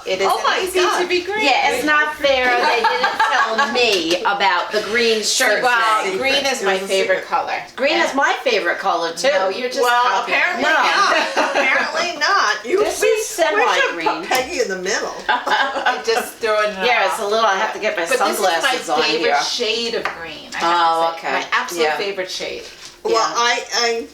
It is easy to be green. Yeah, it's not fair. They didn't tell me about the green shirt. Well, green is my favorite color. Green is my favorite color too. No, you're just apparently not. Apparently not. This is semi-green. We should put Peggy in the middle. Just throwing it Yeah, out. it's a little. I have to get my sunglasses But this is my on favorite here. shade of green. I have to say. Okay. My absolute favorite shade. Well, Yeah. I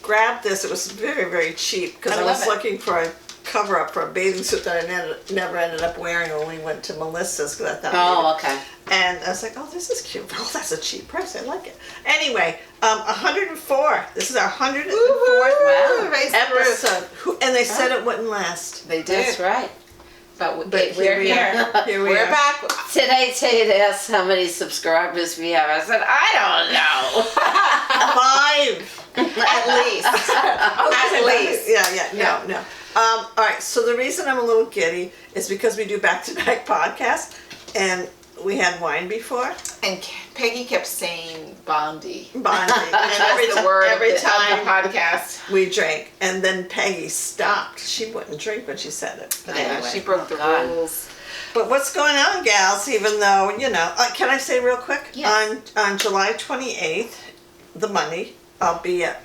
grabbed this. It was very, very cheap because I was looking for a cover-up for a bathing suit that I never ended up wearing when we went to Melissa's because I thought. Oh, okay. And I was like, oh, this is cute. Oh, that's a cheap price. I like it. Anyway, 104. This is our 104th episode. And they said it wouldn't last. They did. That's right. But we're here. Here we are. We're back. Today, they asked how many subscribers we have. I said, I don't know. 5. At least. At least. Yeah. No. All right, so the reason I'm a little giddy is because we do back-to-back podcasts, and we had wine before. And Peggy kept saying Bondi. And every time the podcast, we drank, and then Peggy stopped. She wouldn't drink when she said it. But anyway. She broke the rules. But what's going on, gals, even though, can I say real quick? Yes. On July 28th, the Monday, I'll be at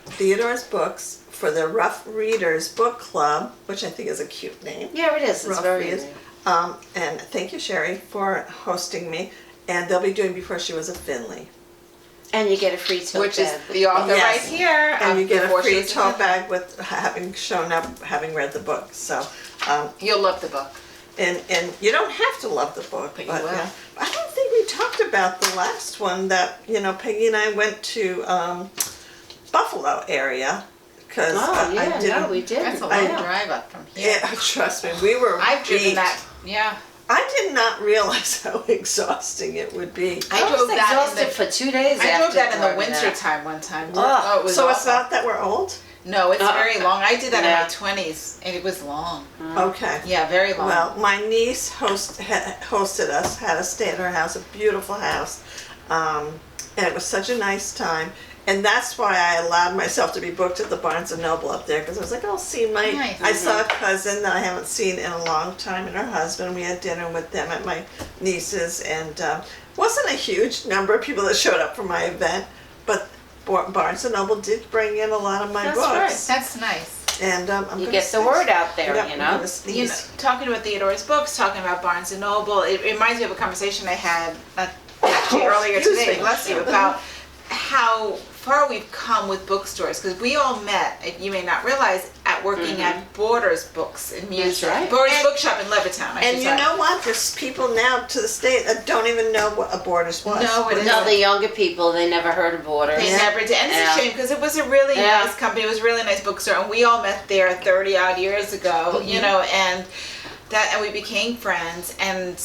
Theodore's Books for the Rough Readers Book Club, which I think is a cute name. Yeah, it is. It's very Readers. And thank you, Sherry, for hosting me. And they'll be doing Before She Was a Finley. And you get a free tote Which bag. is the author right here. And you get a Before She free Was a tote Finley. bag with having shown up, having read the book. So, You'll love the book. and you don't have to love the book, But you will. I don't think we talked about the last one that Peggy and I went to Buffalo area. Cause we did. That's a long drive up from here. Yeah, trust me, we were. I've driven that. Yeah. I did not realize how exhausting it would be. I drove that exhausted for 2 days. I drove that in the driving winter that. time one time. Oh, it was so awful. it's not that we're old? No, it's very long. I did that Yeah. in my 20s, and it was long. Okay. Yeah, very long. Well, my niece hosted us, had us stay at her house, a beautiful house, and it was such a nice time. And that's why I allowed myself to be booked at the Barnes & Noble up there, because I was like, I'll see Nice. I saw a cousin that I haven't seen in a long time, and her husband. We had dinner with them at my niece's, and wasn't a huge number of people that showed up for my event, but Barnes & Noble did bring in a lot of my That's books. right. That's nice. And You get the word out there, Yep, you I'm know. gonna sneeze. Talking about Theodore's books, talking about Barnes & Noble, it reminds me of a conversation I had actually earlier excuse today, me. bless you, about how far we've come with bookstores, because we all met, you may not realize, at working at Borders Books in Music. right. Borders Bookshop in Levittown, I And should you say. know what? There's people now to this day that don't even know what a Borders was. No, it No, isn't. the younger people, they never heard of Borders. They never did. And it's Yeah. a shame because it was a really Yeah. nice company. It was a really nice bookstore. And we all met there 30 odd years ago, and we became friends. And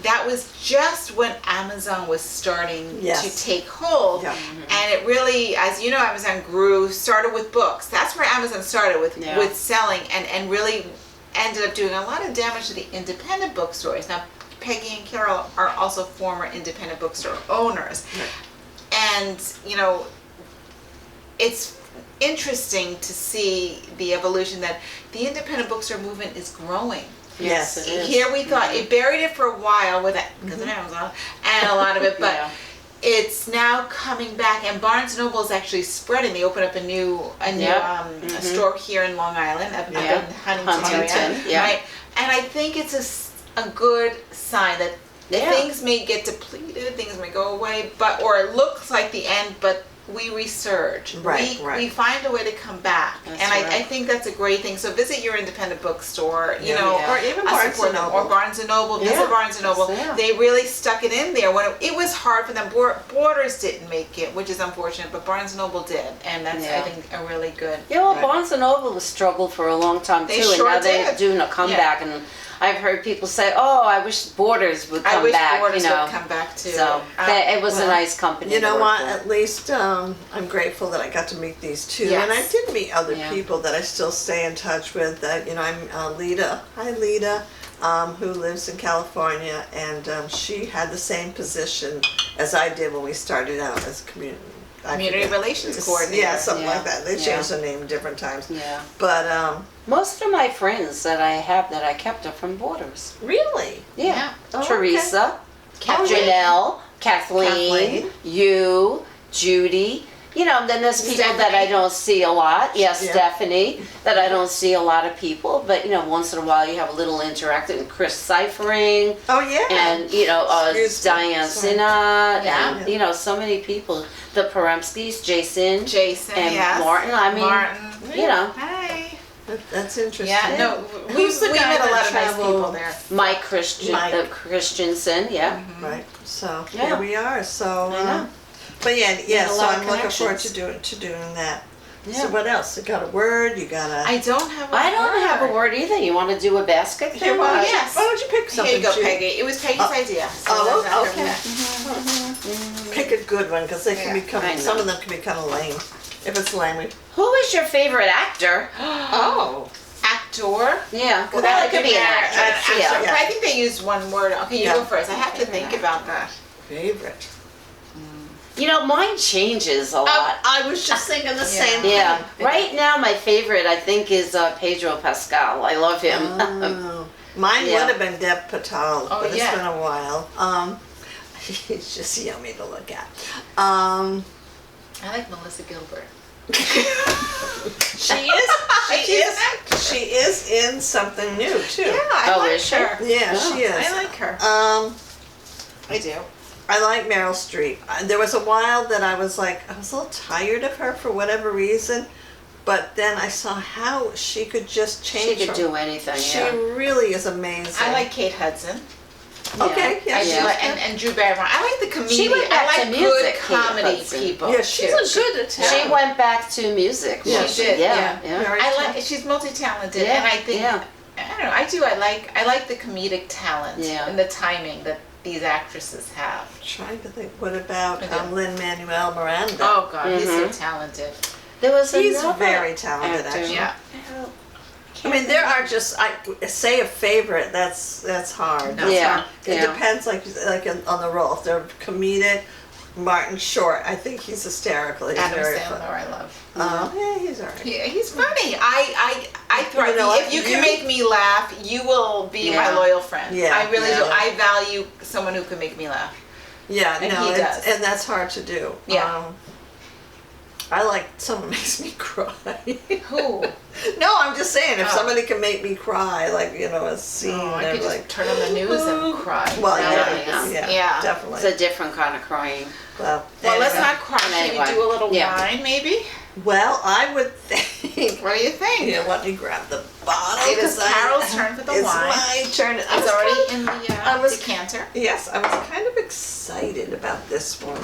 that was just when Amazon was starting to take hold. Yeah. And it really, as you know, Amazon started with books. That's where Amazon started with selling and really ended up doing a lot of damage to the independent bookstores. Now, Peggy and Carol are also former independent bookstore owners. Right. And, it's interesting to see the evolution that the independent bookstore movement is growing. Yes, it is. Here we thought it buried it for a while with because of Amazon and a lot of it, but it's now coming back. And Barnes & Noble is actually spreading. They opened up a new a store here in Long Island, up in Huntington area, right? And I think it's a good sign that things may get depleted, things may go away, or it looks like the end, but we resurge. We find a way to come back. I think that's a great thing. So visit your independent bookstore, or even Barnes & Noble. Or Barnes & Noble. Visit Barnes & Noble. They really stuck it in there when it was hard for them. Borders didn't make it, which is unfortunate, but Barnes & Noble did. And that's, I think, a really good. Yeah, well, Barnes & Noble has struggled for a long time, too. And now they're doing a comeback. And I've heard people say, "Oh, I wish Borders would come back." I wish Borders would come back too. So it was a nice company. You know what? At least I'm grateful that I got to meet these two, and I did meet other people that I still stay in touch with. That I'm Lita. Hi, Lita. who lives in California, and she had the same position as I did when we started out as community relations coordinator. Yeah, something like that. They changed the name different times. Yeah. But most of my friends that I have that I kept are from Borders. really, Yeah. Oh, Teresa, Kathleen. Janelle, Kathleen, you, Judy. You know, then there's people that I don't see a lot. Yes, Yeah. Stephanie, that I don't see a lot of people. But, you know, once in a while you have a little interaction. And Chris Ciphering. Oh yeah. And, you know, Excuse me. Diane Sorry. Sinat. Yeah. And, you know, so many people. The Paremskis, Jason. And yes. Martin. I mean, Martin. you know. Hi. That's interesting. Yeah, no, Who's the we guy met a that lot of nice traveled- people there. Mike Christensen, yeah. Right. So Yeah. here we are. So. I know. But yeah. a So lot of I'm looking forward connections. to doing that. Yeah. So what else? You got a word? You got a. I don't have a I don't word. have a word either. You want to do a basket Here, thing? why, yes. why don't you pick something? Here you go, Judy? Peggy. It was Peggy's idea. So Oh, that's okay. okay. Pick a good one because they can Yeah, become. I know. Some of them can be kind of lame. If it's lame, we. Who is your favorite actor? Oh. Actor. Yeah, Well, well, that it could be an actress. Yeah. Yeah. I think they used one word. Okay, you Yeah. go first. I have to think about that. Favorite. You know, mine changes a lot. I was just thinking the same Yeah. thing. Right now, my favorite, I think, is Pedro Pascal. I love him. Oh. Mine Yeah. would have been Deb Patel, Oh, but it's yeah. been a while. He's just yummy to look at. I like Melissa Gilbert. She is. She's an actress. She is in something new too. Yeah, I Oh, like is she? her. Yeah, Oh, she is. I like her. I do. I like Meryl Streep. There was a while that I was like, I was a little tired of her for whatever reason, but then I saw how she could just She change. could her- do anything, She yeah. really is amazing. I like Kate Hudson. Okay, yeah, I she's do, good. and Drew Barrymore. I like the comedian. She went back I to like music, good Kate comedy Hudson. people. Yeah, she's too. a good Italian. She went back to music. Yeah, she did, Yeah, yeah. Very I talented. like. She's multi-talented, Yeah, and I think. yeah. I don't know. I do. I like the comedic talent Yeah. and the timing that these actresses have. Trying to think, what about I do. Lin-Manuel Miranda? Oh God, he's so Mhm. talented. There was He's another very talented, actor. actually. Yeah. I mean, there are just say a favorite. That's hard. No. That's Yeah, hard. It yeah. depends, on the role. If they're comedic, Martin Short. I think he's hysterical. He's Adam very Sandler, funny. I love. Yeah, he's alright. He's funny. I thrive. You know what? If you can You- make me laugh, you will be my Yeah. loyal friend. Yeah, I really do. yeah. I value someone who can make me laugh. Yeah, And no, he does. and that's hard to do. Yeah. I like someone makes me cry. Who? No, I'm just saying if Oh. somebody can make me cry, like a scene, Oh, I they're could just like, turn on the news and cry. well, Yeah, yeah, definitely. It's a different kind of crying. Well, Well, let's anyway. not cry. Should Anyway. we do a little Yeah. wine, maybe? Well, I would think. What do you think? Yeah, let me grab the bottle. It is 'cause Carol's turn for the it's wine. my turn. I It's was already kind in the I was- decanter. Yes, I was kind of excited about this one.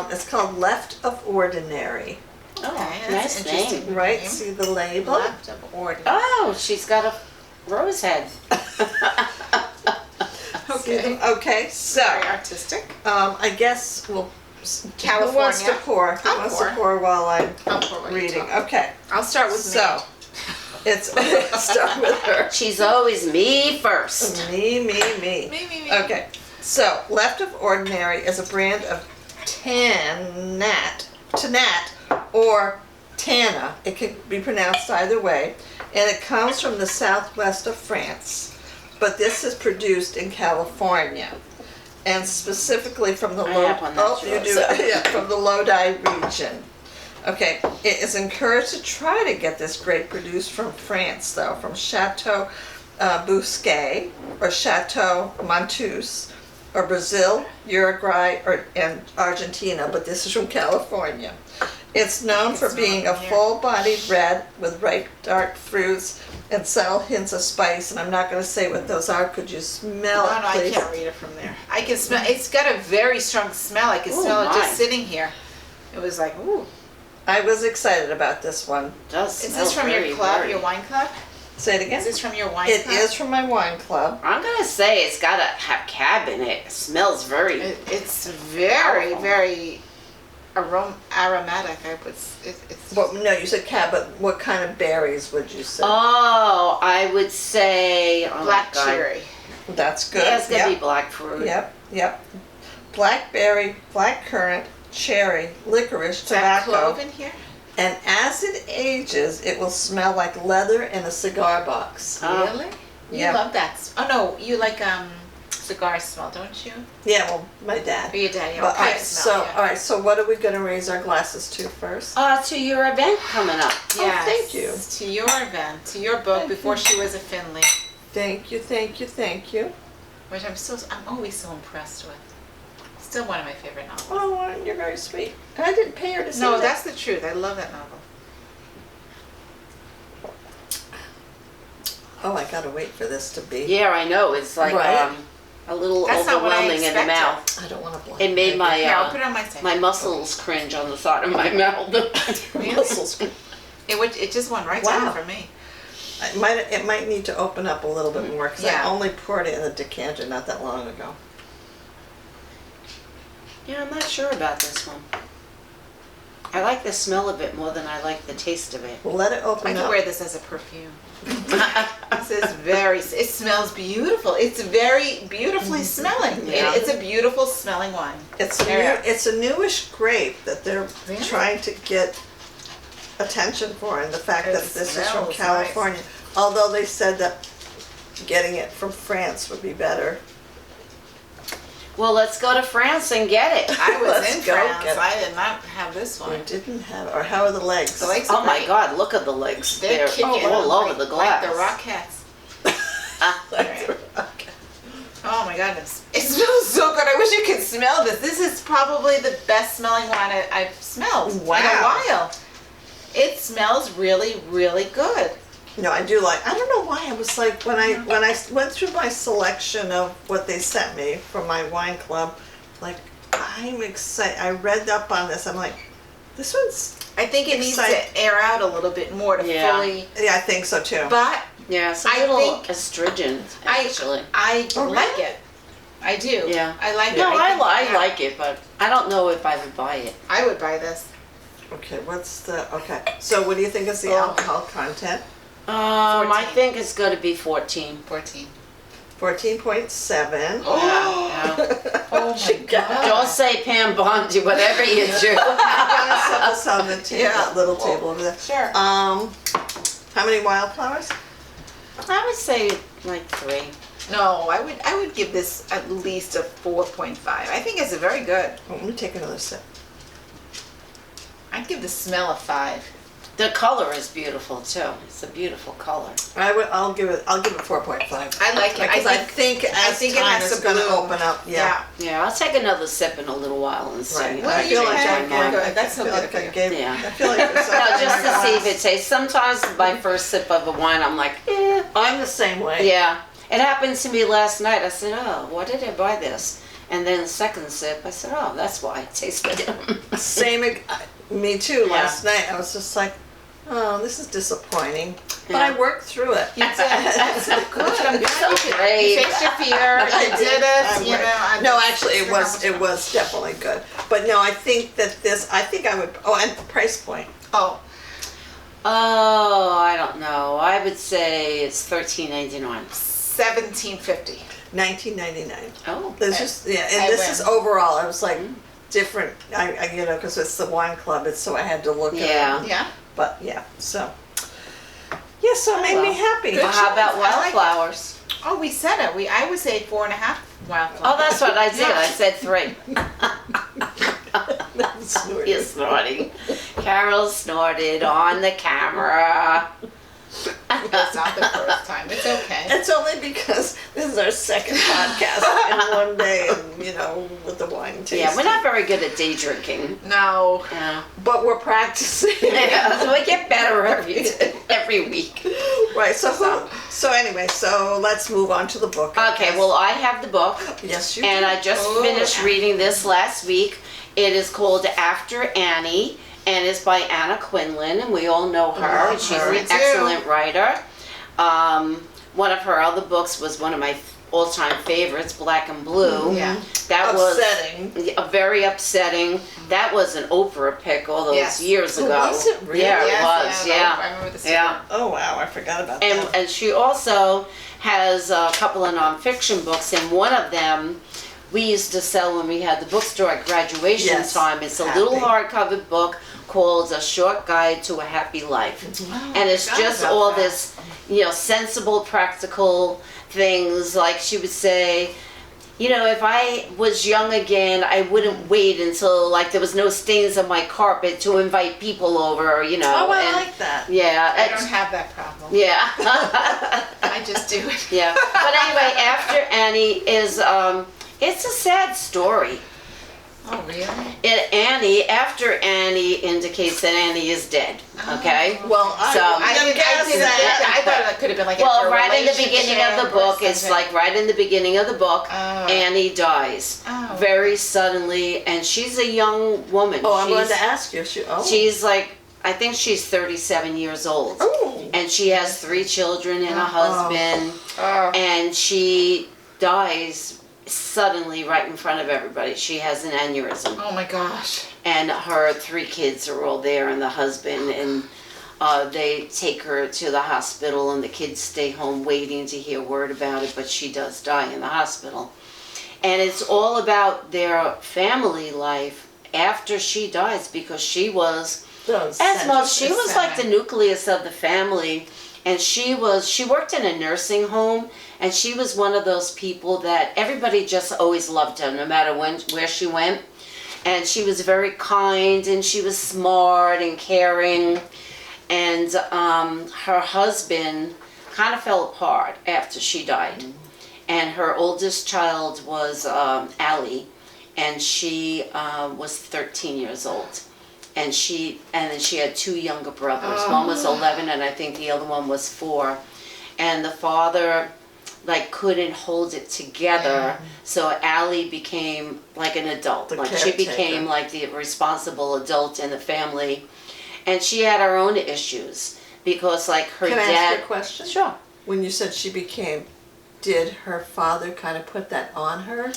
It's called Left of Ordinary. Okay, nice that's interesting. name. Right? name. See the label? Left of ordinary. Oh, she's got a rose head. Okay. Okay, so Very artistic. I guess we'll. California. Who wants to pour? Who I'll wants pour. to pour while I'm I'll pour while you reading? talk. Okay, I'll start with so it's start with her. She's always me first. Me. me. Me. Okay, so Left of Ordinary is a brand of Tanat, or Tana. It can be pronounced either way, and it comes from the southwest of France. But this is produced in California, and specifically from the I have one that's yours, so. from the Lodi region. Okay, it is encouraged to try to get this grape produced from France, though, from Chateau Bousquet or Chateau Montus, or Brazil, Uruguay, and Argentina, but this is from California. It's known for being a full-bodied red with ripe dark fruits and subtle hints of spice, and I'm not going to say what those are. Could you smell No, it, I please? can't read it from there. I can smell. It's got a very strong smell. I can Ooh, smell it my. just sitting here. It was like, ooh. I was excited about this one. Does Is smell this from very, your club, very- your wine club? Say it again. Is this from your wine It club? is from my wine club. I'm gonna say it's gotta have cab in it. It smells very. It's very, Powerful. very aromatic. It's But no, you said cab, but what kind of berries would you say? Oh, I would say black cherry. That's good. Yeah, it's gonna be black fruit. Yep. Blackberry, blackcurrant, cherry, licorice, Is that tobacco. clove in here? And as it ages, it will smell like leather in a cigar box. Really? You Yeah. love that. Oh no, you like cigar smell, don't you? Yeah, well, my dad. Or your dad, yeah. But, pipe smell, yeah. all right, so what are we going to raise our glasses to first? To your event coming up. Yes, thank you. To your event, to your book, Before She Was a Finley, Thank you. which I'm always so impressed with. Still one of my favorite novels. Oh, well, you're very sweet. And I didn't pay her to say No, that. that's the truth. I love that novel. Oh, I gotta wait for this to be. Yeah, I know. It's like Right. A little That's not what I overwhelming in the expected. mouth. I don't want to block. It made my Here, I'll put it on my side. my muscles cringe on the side of my mouth. muscles. It just went right Wow. down for me. It might need to open up a little bit more because Yeah. I only poured it in the decanter not that long ago. Yeah, I'm not sure about this one. I like the smell of it more than I like the taste of it. Well, let it I open could up. wear this as a perfume. This is it smells beautiful. It's very beautifully smelling. Yeah. It's a beautiful smelling wine. It's There. a newish grape that they're Really? trying to get attention for, and the fact It that this is from smells California. Although they said that getting it from France would be better. Well, let's go to France and get it. I was Let's in go France. get it. I did not have this We one. didn't have, or how are the legs? The legs are Oh my great. God, look at the legs. They're kicking all over like- the glass. Like the Rockettes. Okay. Oh my goodness. It smells so good. I wish you could smell this. This is probably the best smelling wine I've smelled in a Wow. while. It smells really, really good. No, I do like. I don't know why. I was like when I went through my selection of what they sent me from my wine club, like I'm excited. I read up on this. I'm like, this one's. I think it needs Exciting. to air out a little bit more to Yeah. fully. Yeah, I think so too. But Yeah, it's a I little think- astringent, actually. I Oh, like really? it. I do. Yeah. I like No, it. I think- like it, but I don't know if I would buy it. I would buy this. Okay, what's the okay? So what do you think is the Oh. alcohol content? I 14. think it's going to be 14. 14. 14.7. Yeah. Oh my God. Don't say Pam Bondi, whatever you do. I'm gonna set this on the table, Yeah. that little table over there. Sure. How many wildflowers? I would say like 3. No, I would give this at least a 4.5. I think it's very good. Oh, let me take another sip. I'd give the smell a 5. The color is beautiful too. It's a beautiful color. I'll give it 4.5. I like it. Because I think as think it time has is to going to bloom. open up. Yeah. Yeah, I'll take another sip in a little while and see. Right. Well, I you feel like can. I Good. gave. That's so I feel good like for I you. gave. Yeah. I feel like there's No, something just in my to see if glass. it tastes. Sometimes my first sip of a wine, I'm like, eh. I'm the same way. Yeah. It happened to me last night. I said, oh, why did I buy this? And then the second sip, I said, oh, that's why it tastes good. Me too. Yeah. Last night I was just like, oh, this is disappointing. But Yeah. I worked through it. You did. That's so good. I'm glad So you great. faced your fear. I You did I it. You worked. know. No, actually, it was definitely good. But no, I think that I think I would. Oh, and the price point. Oh, Oh, I don't know. I would say it's $13.99. $17.50. $19.99. Oh. There's just and I this win. is overall. I was like different. I because it's the wine club. It's so I had to look Yeah. at it. Yeah. But yeah, so so it made me well. happy. Well, how about I like it. wildflowers? Oh, we said it. I would say 4.5 wildflowers. Oh, that's what I did. Yeah. I said 3. Snorted. You're snorting. Carol snorted on the camera. It's not the first time. It's okay. It's only because this is our second podcast in one day, and with the wine tasting. Yeah, we're not very good at day drinking. No. Yeah. But we're practicing. Yeah, so we get better every week. Right. So anyway, so let's move on to the book. I Okay, guess. well, I have the book, Yes, you. and do. I just Oh, finished yeah. reading this last week. It is called After Annie, and it's by Anna Quindlen, and we all know her, Love and she's her. an We do. excellent writer. One of her other books was one of my all-time favorites, Black and Blue. Yeah. That Upsetting. was very upsetting. That was an Oprah pick all those years ago. Was it really? Yeah, it Yes, was. Yeah. I remember the story. Yeah. Oh wow, I forgot about And, that. and she also has a couple of nonfiction books, and one of them we used to sell when we had the bookstore at graduation Yes. time. It's a Happy. little hardcover book called A Short Guide to a Happy Life. And it's forgot just about all that. this, sensible, practical things. Like she would say, if I was young again, I wouldn't wait until like there was no stains on my carpet to invite people over, Oh, I and, like that. yeah. I don't have that problem. Yeah. I just do it. Yeah. But anyway, after Annie is, it's a sad story. Oh, really? After Annie indicates that Annie is dead. Okay. Well, I So- I wouldn't didn't guess that. I thought it could have been like Well, after a right in the beginning of the relationship or book, it's something. like right in the beginning of the book, Oh. Annie dies Oh. very suddenly, and she's a young woman. Oh, I'm going She's- to ask you if she. Oh. She's like, I think she's 37 years old. Oh. And she has 3 children and a husband. Oh. And she dies suddenly right in front of everybody. She has an aneurysm. Oh my gosh. And her 3 kids are all there, and the husband, and they take her to the hospital, and the kids stay home waiting to hear word about it, but she does die in the hospital. And it's all about their family life after she dies, because she was, as most, she was like the nucleus of the family. And she worked in a nursing home, and she was one of those people that everybody just always loved her, no matter where she went. And she was very kind, and she was smart and caring. And her husband kind of fell apart after she died. And her oldest child was Allie, and she was 13 years old. And then she had 2 younger brothers. One was 11, and I think the other one was 4. And the father couldn't hold it together, so Allie became like an adult. The She caretaker. became like the responsible adult in the family, and she had her own issues because her Can I dad. ask you a question? Sure. When you said she became, did her father kind of put that on her?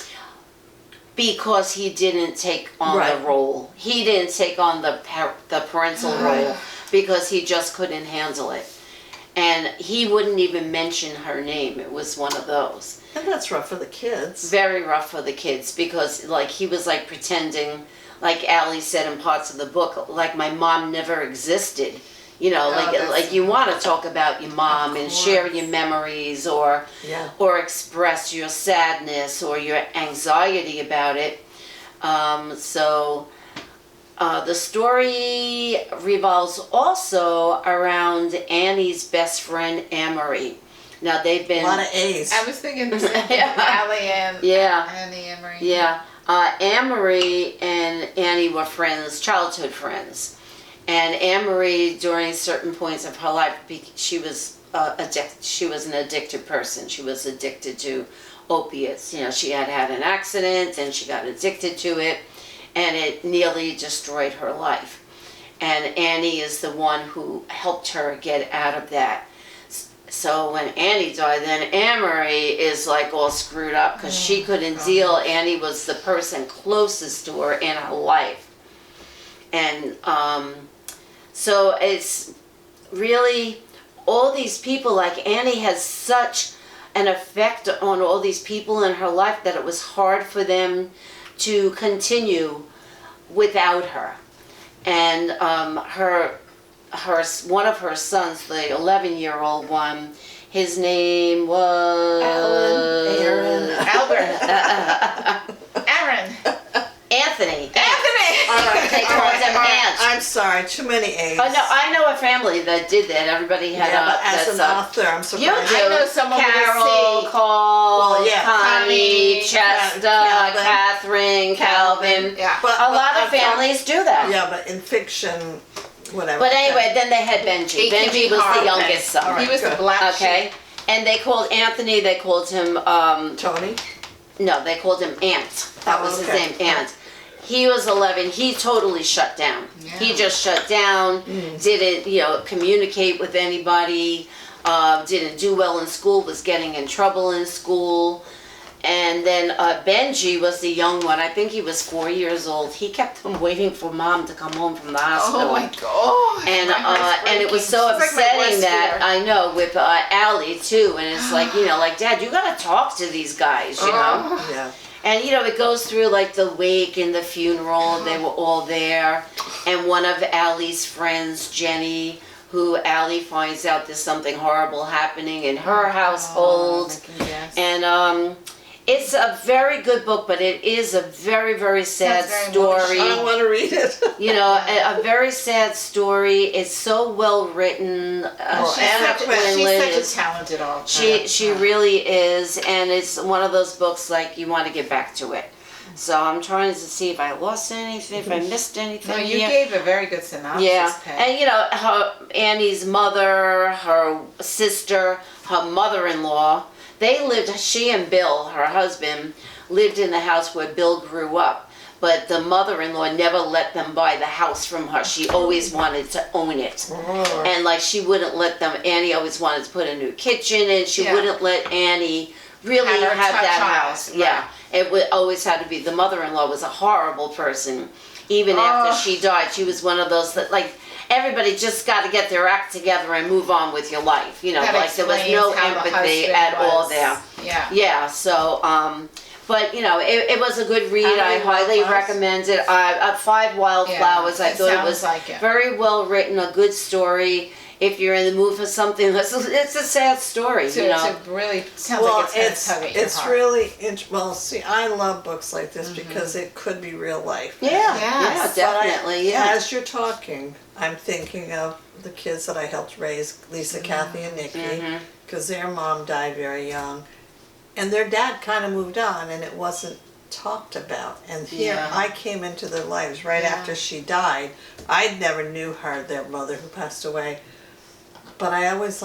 Because he didn't take on Right. the role. He didn't take on the parental role because he just couldn't handle it. And he wouldn't even mention her name. It was one of those. And that's rough for the kids. Very rough for the kids because he was pretending, like Allie said in parts of the book, like my mom never existed. that's- You want to talk about your mom and share your memories or Yeah. or express your sadness or your anxiety about it. The story revolves also around Annie's best friend, Amory. Now they've been... A lot of A's. I was thinking the same thing. Allie and Yeah. Annie Emery. Yeah. Amory and Annie were friends, childhood friends. And Amory, during certain points of her life, she was she was an addicted person. She was addicted to opiates. She had had an accident and she got addicted to it, and it nearly destroyed her life. And Annie is the one who helped her get out of that. So when Annie died, then Amory is all screwed up because she couldn't deal. Annie was the person closest to her in her life. And so it's really all these people, Annie has such an effect on all these people in her life that it was hard for them to continue without her. And one of her sons, the 11-year-old one, his name was Aaron. Aaron. Anthony. All right. They called him Ant. I'm sorry, too many A's. Oh no, I know a family that did that. Everybody had Yeah, but as that's an author, I'm surprised. You do. I know someone with a Carol, C. Cole, Well, yeah. Connie, Connie, Chester, Calvin. Catherine, Calvin. Yeah. But- A lot of I've talked- families do that. Yeah, but in fiction, whatever. But anyway, then they had Benji. ATV Benji was the Harvey. youngest son. All right. He was the good. black Okay. sheep. And they called Anthony, they called him, Tony? no, they called him Ant. That Oh, was okay. his name, Ant. He was 11. He totally shut down. Yeah. He just shut down, didn't, communicate with anybody. didn't do well in school, was getting in trouble in school. And then Benji was the young one. I think he was 4 years old. He kept on waiting for Mom to come home from the hospital. Oh my God. And it was so She's like my upsetting worst that, fear. I know, with Allie too. And it's like, like, Dad, you gotta talk to these guys, you know? Yeah. And it goes through like the wake and the funeral. They were all there. And one of Allie's friends, Jenny, who Allie finds out there's something horrible happening in her household. And it's a very good book, but it is a very, very sad story. I want to read it. A very sad story. It's so well written. Anna Quindlen she's such a talented author. She really is, and it's one of those books like you want to get back to it. So I'm trying to see if I lost anything, if I missed anything. No, you gave a very good synopsis. Yeah, Peg. and Annie's mother, her sister, her mother-in-law. They lived, she and Bill, her husband, lived in the house where Bill grew up. But the mother-in-law never let them buy the house from her. She always wanted to own it. And like she wouldn't let them, Annie always wanted to put a new kitchen in. She wouldn't let Annie really have that house. Right. Yeah, it would always had to be. The mother-in-law was a horrible person. Even after she died, she was one of those that like, everybody just got to get their act together and move on with your life. That like there was no empathy at all there. Yeah. Yeah, so, but it was a good read. I highly recommend it. 5 Wildflowers. I thought it was very well written, a good story. If you're in the mood for something, it's a sad story, It really sounds like it's going to tug at your heart. Really, well, see, I love books like this because it could be real life. Yeah, definitely, As you're talking, I'm thinking of the kids that I helped raise, Lisa, Kathy, and Nikki, because their mom died very young. And their dad kind of moved on, and it wasn't talked about. And here I came into their lives right after she died. I never knew her, their mother who passed away. But I always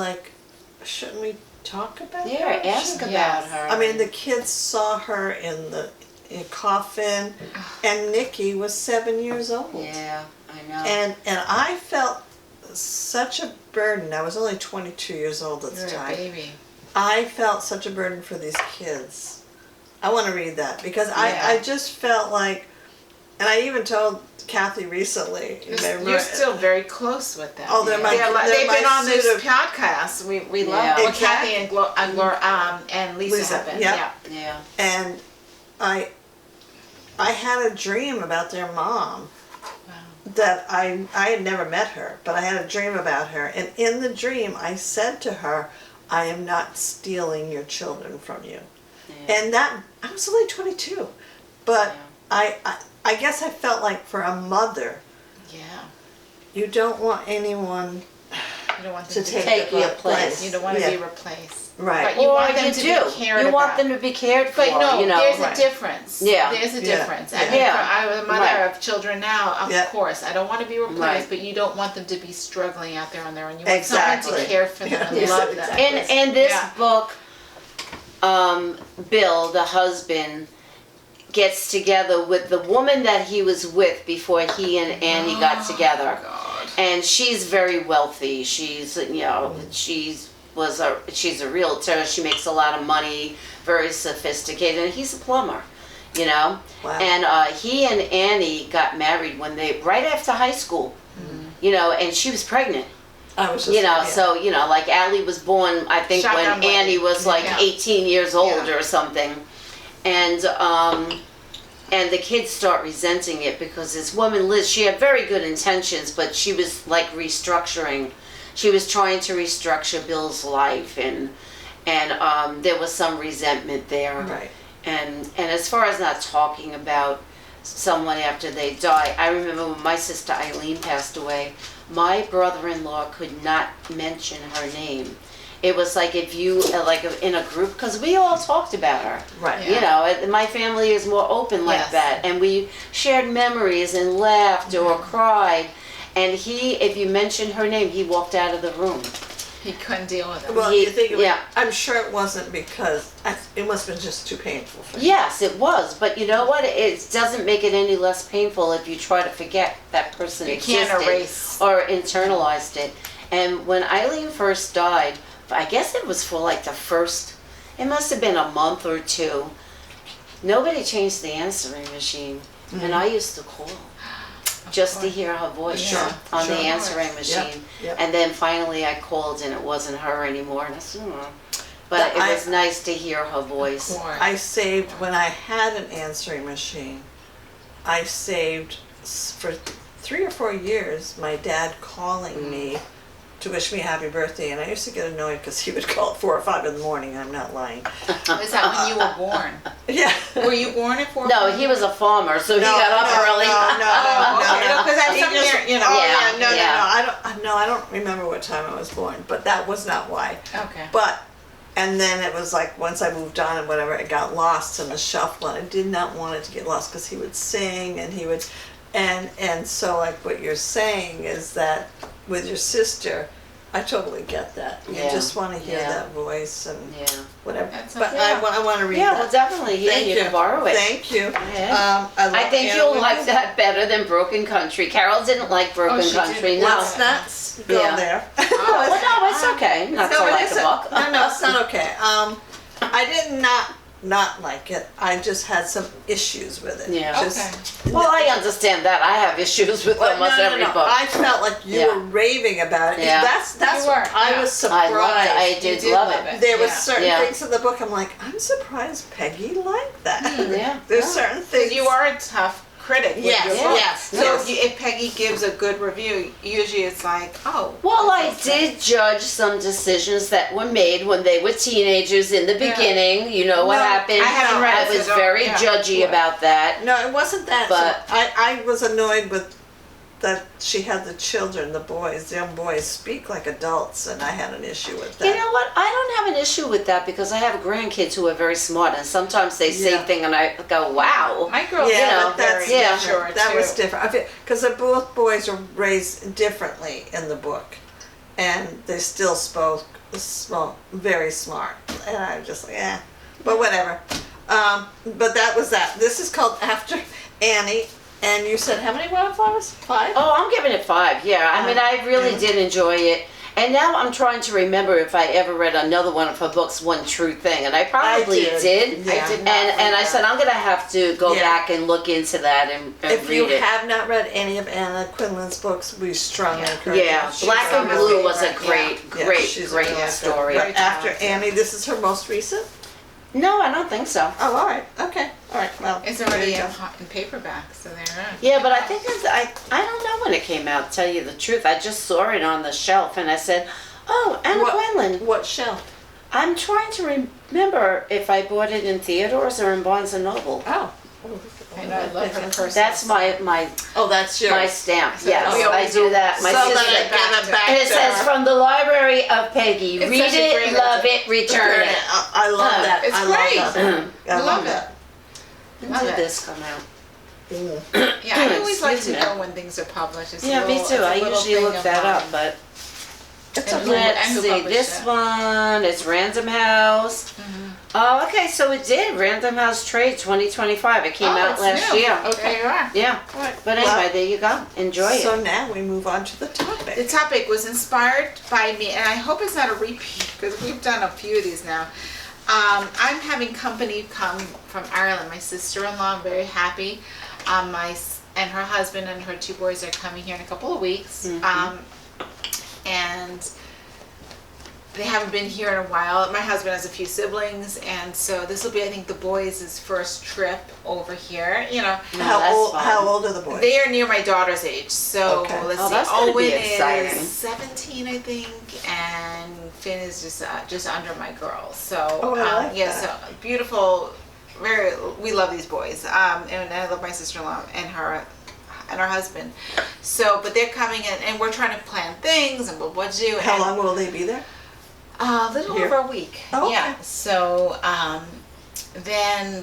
shouldn't we talk about her? Ask about her. I mean, the kids saw her in the coffin, and Nikki was 7 years old. Yeah, I know. And I felt such a burden. I was only 22 years old at the time. You're a baby. I felt such a burden for these kids. I want to read that because I just felt like, and I even told Kathy recently. You're still very close with them. Oh, they've been on this podcast. We love what Kathy and Lisa have been. Yeah. And I had a dream about their mom. That I had never met her, but I had a dream about her. And in the dream, I said to her, I am not stealing your children from you. Yeah. And that, I was only 22. But I guess I felt like for a mother, you don't want anyone to take your place. You don't want to be replaced. Right. But you want them to be cared about. You want them to be cared for. But no, there's a difference. Yeah. There's a difference. I mean, I'm a mother of children now, of course. I don't want to be replaced, but you don't want them to be struggling out there on their own. You want someone to care for them and love them. In this book, Bill, the husband, gets together with the woman that he was with before he and Annie got together. God. And she's very wealthy. She's, she's a realtor. She makes a lot of money, very sophisticated, and he's a plumber, Wow. And he and Annie got married right after high school, and she was pregnant. I was just, so, like Allie was born, I think, when Annie was 18 years old or something. And the kids start resenting it because this woman, Liz, she had very good intentions, but she was restructuring. She was trying to restructure Bill's life, and there was some resentment there. Right. And as far as not talking about someone after they die, I remember when my sister Eileen passed away, my brother-in-law could not mention her name. It was like if you, in a group, because we all talked about her. Right. My family is more open like that. And we shared memories and laughed or cried. And if you mentioned her name, he walked out of the room. He couldn't deal with it. Well, I'm sure it wasn't because it must have been just too painful for him. Yes, it was. But you know what? It doesn't make it any less painful if you try to forget that person existed. You can't erase. Or internalized it. And when Eileen first died, I guess it was for like the first, it must have been a month or two. Nobody changed the answering machine, and I used to call just to hear her voice on the answering machine. Yep. And then finally I called and it wasn't her anymore. And I said, but it was nice to hear her voice. I saved, when I had an answering machine, I saved for 3 or 4 years my dad calling me to wish me happy birthday, and I used to get annoyed because he would call at 4 or 5 in the morning. I'm not lying. Is that when you were born? Yeah. Were you born at 4? No, he was a farmer, so he got up early. No. Because that's something you know. I don't remember what time I was born, but that was not why. Okay. But, and then it was like once I moved on and whatever, it got lost in the shuffle, and I did not want it to get lost because he would sing and he would, and so like what you're saying is that with your sister, I totally get that. You just want to hear that voice and whatever. But I want to read that. Yeah, well, definitely. Here, you can borrow it. Thank you. Yeah. I think you'll like that better than Broken Country. Carol didn't like Broken Country. No. Let's not go there. Well, no, it's okay. Not to like a book. No, it's not okay. I did not like it. I just had some issues with it. Yeah. Well, I understand that. I have issues with almost every book. I felt like you were raving about it. Yeah. That's what I was surprised. I did love it. There were certain things in the book I'm like, I'm surprised Peggy liked that. There's certain things. You are a tough critic. Yes. So if Peggy gives a good review, usually it's like, oh. Well, I did judge some decisions that were made when they were teenagers in the beginning. You know what happened. I haven't read I was very judgy about that. No, it wasn't that. But I was annoyed with that she had the children, the young boys, speak like adults, and I had an issue with that. You know what? I don't have an issue with that because I have grandkids who are very smart, and sometimes they say things, and I go, "Wow." My girls, but that's different. That was different because both boys were raised differently in the book, and they still spoke very smart, and I was just like, but whatever. But that was that. This is called After Annie. And you said how many Wildflowers? 5? Oh, I'm giving it 5. Yeah, I mean, I really did enjoy it. And now I'm trying to remember if I ever read another one of her books, One True Thing, and I probably did. Yeah. I did not and I said I'm gonna have to go back and look into that and if read you it. have not read any of Anna Quindlen's books, we strongly encourage you. Yeah, Black and Blue was a great she's great really story. But After Annie, this is her most recent? No, I don't think so. Oh, all right. Okay. All right. Well, It's already in paperback, so there. Yeah, but I think I don't know when it came out. To tell you the truth, I just saw it on the shelf and I said, "Oh, Anna Quindlen." What shelf? I'm trying to remember if I bought it in Theodore's or in Barnes and Noble. Oh. I know, I love her person. That's my Oh, that's yours. my stamp. So Yes, we I always do that. My so sister. that I get it back And it to says her. from the library of Peggy. It's Read such a it, great love it, return it. I love that. It's I great. Love that. I Love that. When Love did it. this come out? Yeah, I always like to Excuse me. know when things are published. It's a Yeah, little, me it's too. a I little usually thing look of that mine. up, but It's And okay. let's who see. published This it? one is Random House. Oh, okay, so it did. Random House Trade 2025. It came out it's last new. year. Okay, you are. Yeah. All right. But anyway, there you go. Enjoy it. So now we move on to the The topic. topic was inspired by me, and I hope it's not a repeat because we've done a few of these now. I'm having company come from Ireland. My sister-in-law, I'm very happy. And her husband and her 2 boys are coming here in a couple of weeks. And they haven't been here in a while. My husband has a few siblings, and so this will be, I think, the boys' first trip over here. You know, How old are the boys? they are near my daughter's age. So Okay. let's Oh, see. that's gonna be Owen exciting. is 17, I think, and Finn is just under my girl. So I like yeah, that. so beautiful. We love these boys, and I love my sister-in-law and her husband. So, but they're coming in, and we're trying to plan things and what to do. How and, long will they be there? A little Here? over a week. Oh, okay. Yeah. So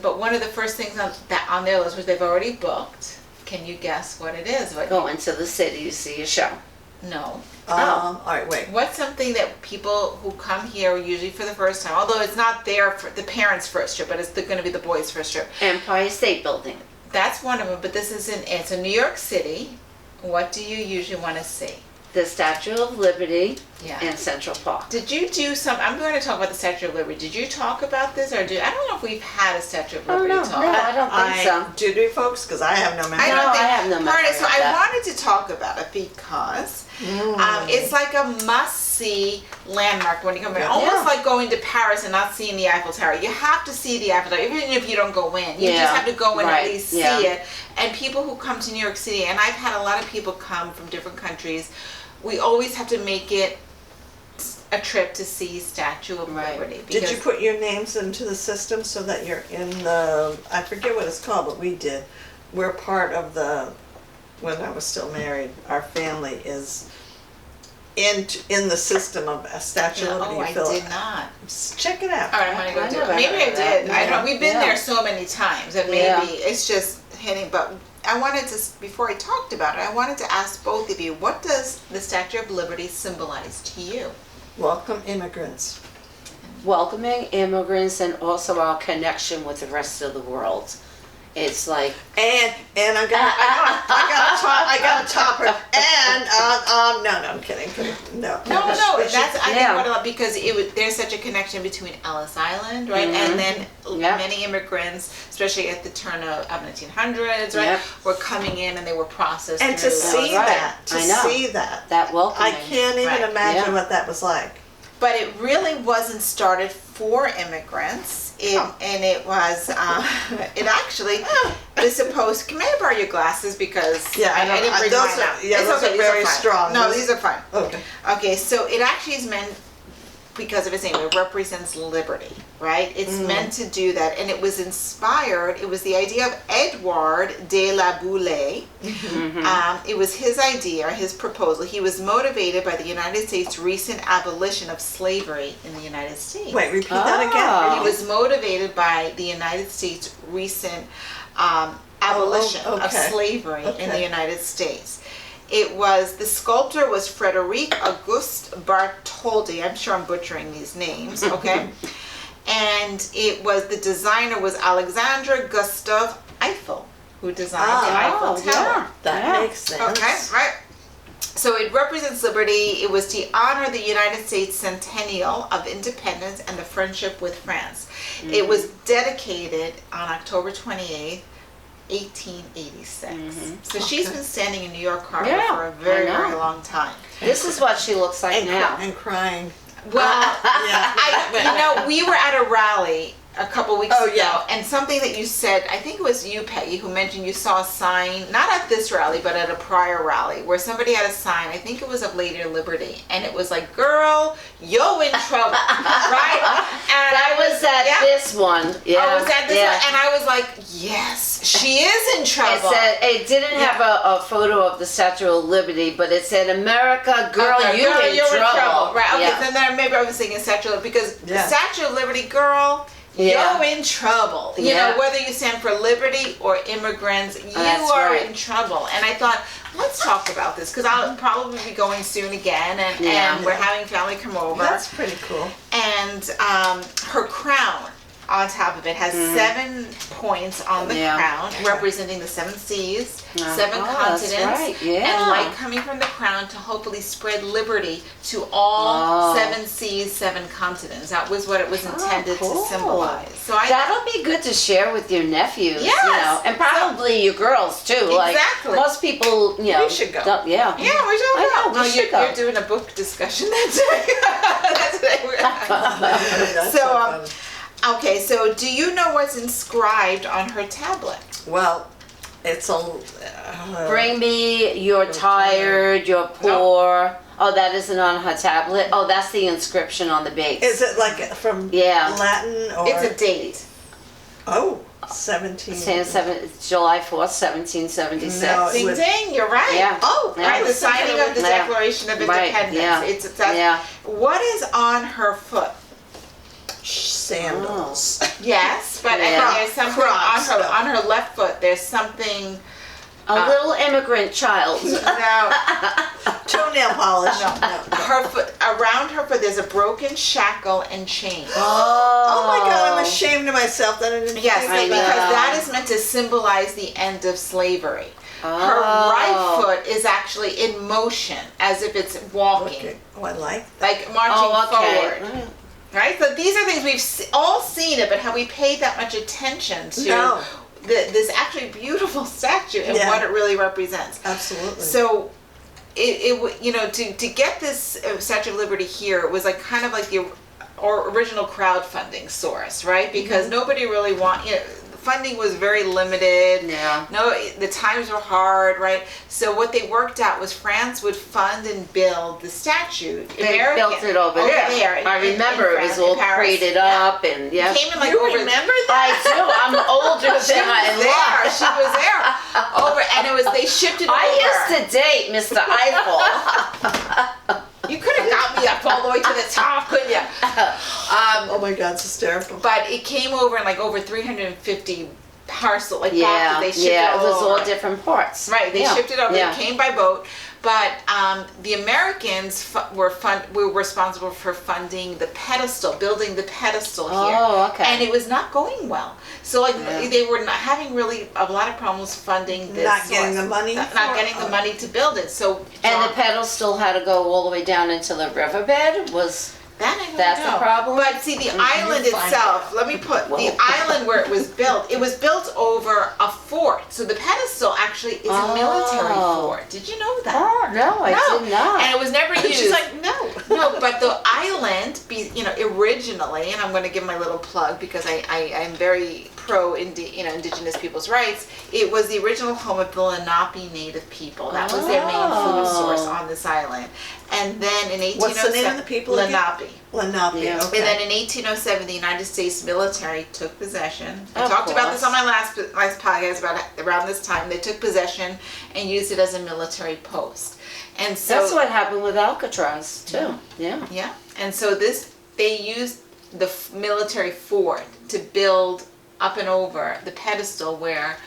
but one of the first things on their list, which they've already booked. Can you guess what it is? Go into the city to see a show. No. All right, wait. What's something that people who come here usually for the first time, although it's not the parents' first trip, but it's going to be the boys' first trip. Empire State Building. That's one of them, but this isn't. It's in New York City. What do you usually want to see? the Statue of Liberty Yeah. in Central Park. Did you do I'm going to talk about the Statue of Liberty. Did you talk about this, or I don't know if we've had a Statue of Liberty no, talk. no, I don't think so. Did we, folks? Because I have no memory. I don't think. I have no memory Alright, so of I that. wanted to talk about it because it's like a must-see landmark when you come here. Almost Yeah. like going to Paris and not seeing the Eiffel Tower. You have to see the Eiffel Tower, even if you don't go in. You Yeah. just have to go in and Right. at least see Yeah. it. And people who come to New York City, and I've had a lot of people come from different countries, we always have to make it a trip to see Statue of Right. Liberty. Did you put your names into the system so that you're in the, I forget what it's called, but we did. We're part of the, when I was still married, our family is in the system of a Statue of Liberty. Oh, I Phil. did not. Check it out. All right, I'm gonna go I do never it. Maybe I heard of that. did. I don't. We've been Yeah. there so many times, and maybe Yeah. it's just hitting. But I wanted to, before I talked about it, I wanted to ask both of you, what does the Statue of Liberty symbolize to you? Welcome immigrants. Welcoming immigrants and also our connection with the rest of the world. It's like, And I got a topper. And no, I'm kidding. No. No, that's I Yeah. think what a lot, because there's such a connection between Ellis Island, right, and then Yep. many immigrants, especially at the turn of 1900s, right, Yep. were coming in and they were processed. And to through- see right. that, I know. That I welcoming. can't even Right. imagine Yeah. what that was like. But it really wasn't started for immigrants. And it was, it actually is supposed, can I borrow your glasses, because Yeah, I didn't bring those mine are- out. yeah, It's those okay, are these very fine. strong. No, Those- these are fine. Okay. Okay, so it actually is meant, because of its name, it represents liberty, right? It's meant to do that, and it was inspired, it was the idea of Edouard de la Boulaye. It was his idea, his proposal. He was motivated by the United States' recent abolition of slavery in the United States. Wait, repeat that again. Oh. He was motivated by the United States' recent abolition of okay. slavery in the Okay. United States. The sculptor was Frederic Auguste Bartholdi. I'm sure I'm butchering these names, okay? And the designer was Alexandre Gustave Eiffel, who designed the Eiffel Tower. That makes sense. Okay, right. So it represents liberty. It was to honor the United States centennial of independence and the friendship with France. It was dedicated on October 28th, 1886. So she's been standing in New York Harbor Yeah, for a very, I know. very long time. This is what she looks like now. And crying. Well, Yeah. we were at a rally a couple weeks Oh, ago, yeah. and something that you said, I think it was you, Peggy, who mentioned you saw a sign, not at this rally, but at a prior rally, where somebody had a sign, I think it was of Lady Liberty, and it was like, girl, yo in trouble, right? And That was at this one. Yeah. I was at this yeah. one, and I was like, yes, she is in It trouble. said it didn't have a photo of the Statue of Liberty, but it said, "America, girl, Okay, you're in trouble." Right, okay, Yeah. so then maybe I was thinking Statue of Liberty, because the Yeah. Statue of Liberty, girl, Yeah. you're in trouble. You Yeah. know, whether you stand for liberty or immigrants, you That's are right. in trouble. And I thought, let's talk about this, because I'll probably be going soon again, and, Yeah. and we're having family come over. That's pretty cool. And her crown on top of it has 7 points on the Yeah. crown, representing the 7 seas, 7 Oh, continents, that's right. Yeah. and light coming from the crown to hopefully spread liberty to all Oh. 7 seas, 7 continents. That was what it was intended cool. to symbolize. So That'll be good to share with your nephews, Yes. you know, and probably your girls too. Exactly. Like most people, you know, We should go. don't- Yeah. yeah, we should I know, go. we No, should go. you're doing a book discussion that day. That's the day we're That's So, funny. okay, so do you know what's inscribed on her tablet? Well, it's a. Bring me, you're tired, you're poor. Oh, that isn't on her tablet. Oh, that's the inscription on the base. Is it like from Yeah. Latin or? It's a date. Oh, 17. July 4th, 1776. No, Ding was- ding, you're right. Yeah. Oh, Yeah. Right, the signing of the Yeah. Declaration of Right, Independence. yeah. That's, Yeah. What is on her foot? Sandals. Yes, but I Yeah. think there's something Crocs, on her left foot. There's something. A little immigrant child. Now, Toenail polish. No. No. Her foot, around her foot, there's a broken shackle and chain. Oh my God, I'm ashamed of myself that I didn't Yes, think I of because that. that is meant to symbolize the end of slavery. Her Oh. right foot is actually in motion, as if it's walking, Okay. Oh, I like that. like marching forward. Okay. Right? So these are things we've all seen it, but have we paid that much attention to No. this actually beautiful statue and Yeah. what it really represents? Absolutely. So, to get this Statue of Liberty here, it was like kind of like the original crowdfunding source, right? Because nobody really funding was very limited. Yeah. No, the times were hard, right? So what they worked out was France would fund and build the statue. They built it over there. I remember it was all crated up and It came in like You over. remember I that? do. I'm older She than I was there. look. She was there. Over, and they shipped it over. I used to date Mr. Eiffel. You could have got me up all the way to the top, couldn't you? Oh my God, it's hysterical. But it came over in like over 350 parcel, like Yeah, boxes. They shipped yeah, it it was over. all different parts. Right, they Yeah, shipped it over. yeah. It came by boat. But the Americans were responsible for funding the pedestal, building the pedestal here. Oh, okay. And it was not going well. So Yeah. they were not having really a lot of problems funding this. Not getting the money Not for it? getting the money to build it. So And the pedal still had to go all the way down into the riverbed? That's the the problem? But see, the island you find itself, let me put, the Whoa. island where it was built over a fort. So the pedestal actually is a military Oh. fort. Did you know that? Oh, no, I did not. And it was never used. She's like, no. No, but the island, originally, and I'm going to give my little plug because I am very pro indigenous people's rights. It was the original home of the Lenape Native people. That was their main food source on this island. And then in 1807, What's the name of the people again? Lenape. Lenape, Yeah. okay. And then in 1807, the United States military took possession. I Of talked about course. this on my last podcast about around this time. They took possession and used it as a military post. And so That's what happened with Alcatraz, too. Yeah. yeah, and so they used the military fort to build up and over the pedestal where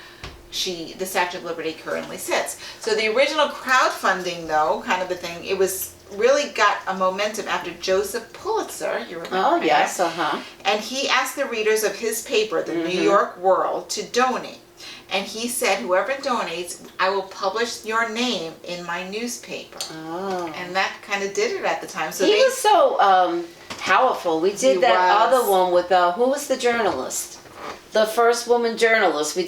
the Statue of Liberty currently sits. So the original crowdfunding, though, kind of the thing, it was really got a momentum after Joseph Pulitzer, you remember? Oh, him? yes, uh-huh. And he asked the readers of his paper, the New York World, to donate. And he said, whoever donates, I will publish your name in my newspaper. Oh. And that kind of did it at the time. So He was so powerful. We did He that was. other one with, who was the journalist? The first woman journalist. I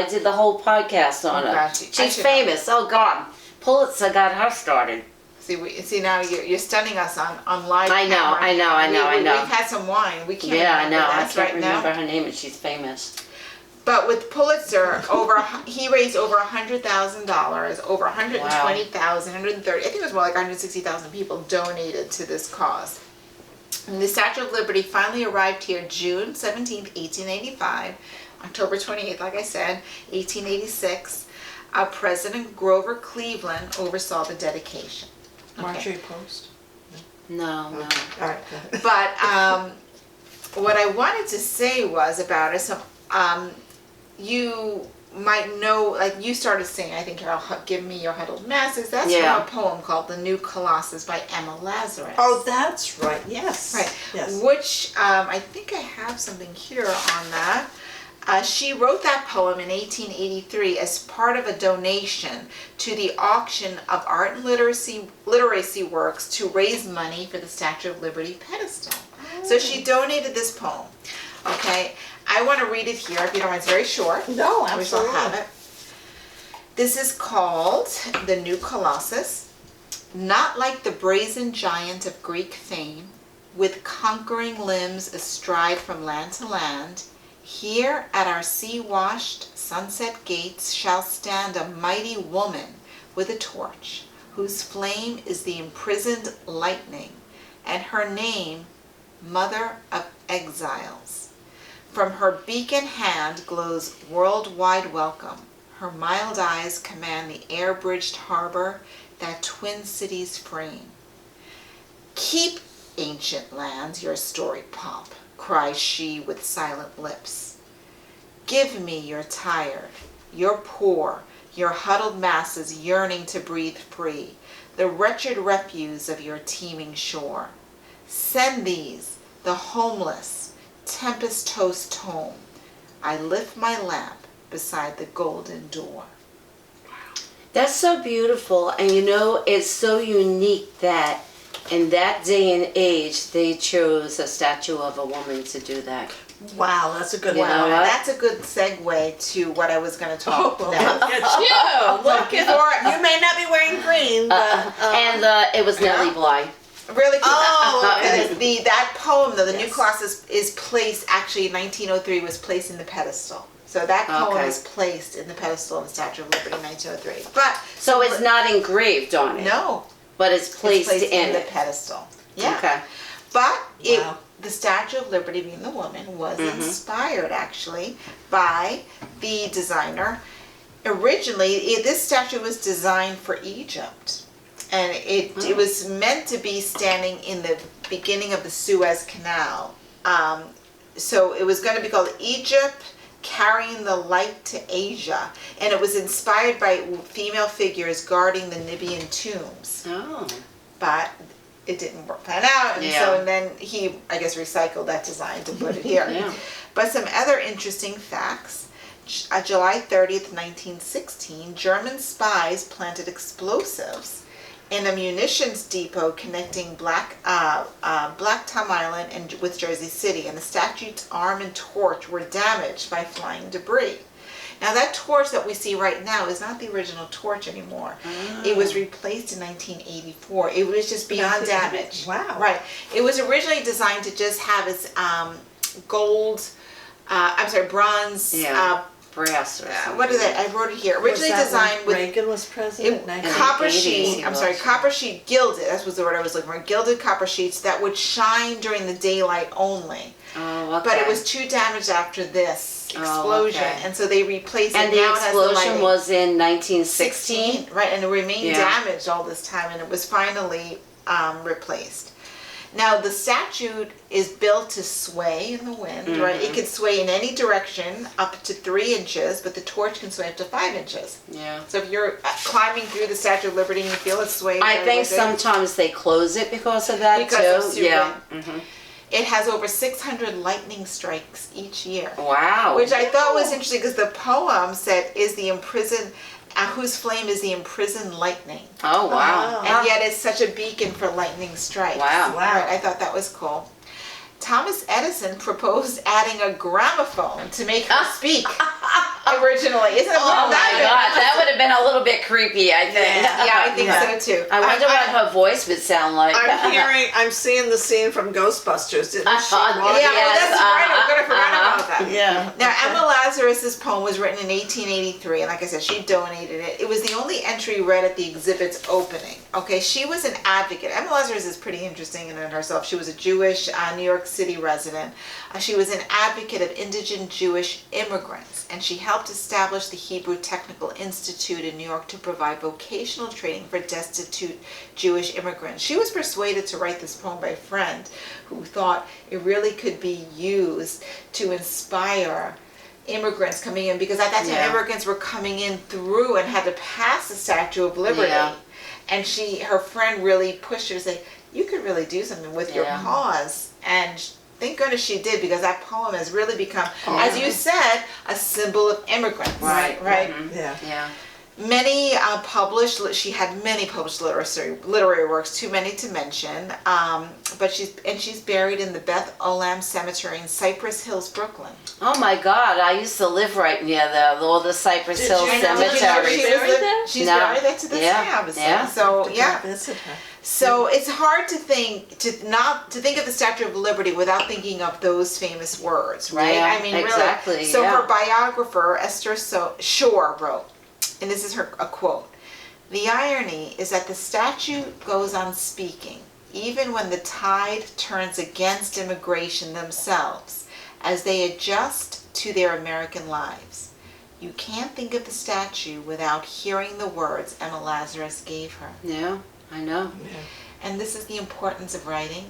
did the whole podcast on Oh, her. gosh, I She's should famous. Oh, God. Pulitzer got her started. See now you're stunning us on live. I know, camera. I know. We've had some wine. We can't Yeah, I remember know. I that can't right remember now. her name, and she's famous. But with Pulitzer, he raised over $100,000, over 120,000, 130. I think it was more like 160,000 people donated to this cause. And the Statue of Liberty finally arrived here June 17th, 1885, October 28th, like I said, 1886. President Grover Cleveland oversaw the dedication. Marjorie Post. No. All right, go ahead. But what I wanted to say was about it, so you might know, like you started saying, I think, Carol, Give Me Your Huddled Masses. That's Yeah. from a poem called The New Colossus by Emma Lazarus. Oh, that's right. Yes. Right. Yes. Which I think I have something here on that. She wrote that poem in 1883 as part of a donation to the auction of art and literacy works to raise money for the Statue of Liberty pedestal. So she donated this poem. Okay, I want to read it here if you don't mind. It's very short. No, We shall absolutely. have it. This is called The New Colossus. Not like the brazen giant of Greek fame, with conquering limbs astride from land to land, here at our sea-washed sunset gates shall stand a mighty woman with a torch, whose flame is the imprisoned lightning, and her name, Mother of Exiles. From her beacon hand glows worldwide welcome. Her mild eyes command the air-bridged harbor that twin cities frame. Keep, ancient lands, your storied pomp, cries she with silent lips. Give me your tired, your poor, your huddled masses yearning to breathe free, the wretched refuse of your teeming shore. Send these, the homeless, tempest-tossed home. I lift my lamp beside the golden door. That's so beautiful, and it's so unique that in that day and age they chose a statue of a woman to do that. Wow, that's a good You one. know what? That's a good segue to what I was going to talk Well, about. look at you. Look at you. May not be wearing green, but And it was Nellie Bly. Really quick. Oh, okay. That poem, though, the New Yes. Cross is placed, actually in 1903, was placed in the pedestal. So that poem Okay. is placed in the pedestal of the Statue of Liberty in 1903. But So it's not engraved on it. no, But it's placed, it's placed in the it. pedestal. Yeah. Okay. But Wow. the Statue of Liberty, being the woman, was inspired actually by the designer. Originally, this statue was designed for Egypt. And it was meant to be standing in the beginning of the Suez Canal. So it was going to be called Egypt Carrying the Light to Asia. And it was inspired by female figures guarding the Nubian tombs. Oh. But it didn't pan out. And Yeah. so then he, I guess, recycled that design to put it here. Yeah. But some other interesting facts. July 30th, 1916, German spies planted explosives in a munitions depot connecting Black Tom Island and with Jersey City, and the statue's arm and torch were damaged by flying debris. Now that torch that we see right now is not the original torch anymore. It was replaced in 1984. It was just beyond damage. Wow. Right. It was originally designed to just have its bronze. Yeah. Brass or something. What is it? I wrote it here. Originally Was that designed when with Reagan was president. copper 80s sheet. he I'm was. sorry, copper sheet gilded. That was the word I was looking for. Gilded copper sheets that would shine during the daylight only. Oh, okay. But it was too damaged after this explosion, okay. and so they replaced And it. the Now it has the explosion lighting. was in 1916? Right, and it remained Yeah. damaged all this time, and it was finally replaced. Now the statue is built to sway in the wind, right? It can sway in any direction up to 3 inches, but the torch can sway up to 5 inches. Yeah. So if you're climbing through the Statue of Liberty and you feel it sway, I think sometimes they close it because of that Because too. of super- Yeah. it has over 600 lightning strikes each year. Wow. Which I thought was interesting because the poem said is the imprisoned, whose flame is the imprisoned lightning. Oh, wow. And yet it's such a beacon for lightning strikes. Wow. Right, I thought that was cool. Thomas Edison proposed adding a gramophone to make her speak originally. Isn't it? Oh my God, that would have been a little bit creepy, I think. Yeah, I think so too. I wonder what her voice would sound like. I'm seeing the scene from Ghostbusters. Didn't she? Yeah, well, Yes, that's right. I'm going to forget uh-huh. about that. Yeah. Now, Emma Lazarus's poem was written in 1883, and like I said, she donated it. It was the only entry read at the exhibit's opening. Okay, she was an advocate. Emma Lazarus is pretty interesting in and of herself. She was a Jewish New York City resident. She was an advocate of indigent Jewish immigrants, and she helped establish the Hebrew Technical Institute in New York to provide vocational training for destitute Jewish immigrants. She was persuaded to write this poem by a friend who thought it really could be used to inspire immigrants coming in, because at that time immigrants were coming in through and had to pass the Statue of Liberty. Yeah. And her friend really pushed her to say, you could really do something with your cause. And thank goodness she did, because that poem has really become, as you said, a symbol of immigrants. Right. Right. Yeah. Many she had many published literary works, too many to mention. But she's buried in the Beth Olam Cemetery in Cypress Hills, Brooklyn. Oh my God, I used to live right near all the Cypress Hill you know cemeteries. She's buried there to this day, obviously. Yeah. So Yeah. Visit her. So it's hard to think of the Statue of Liberty without thinking of those famous words, right? Yeah, I mean, exactly, really. So yeah. her biographer Esther Shore wrote, and this is a quote: "The irony is that the statue goes on speaking, even when the tide turns against immigration themselves, as they adjust to their American lives. You can't think of the statue without hearing the words Emma Lazarus gave her." Yeah, I know. And this is the importance of writing.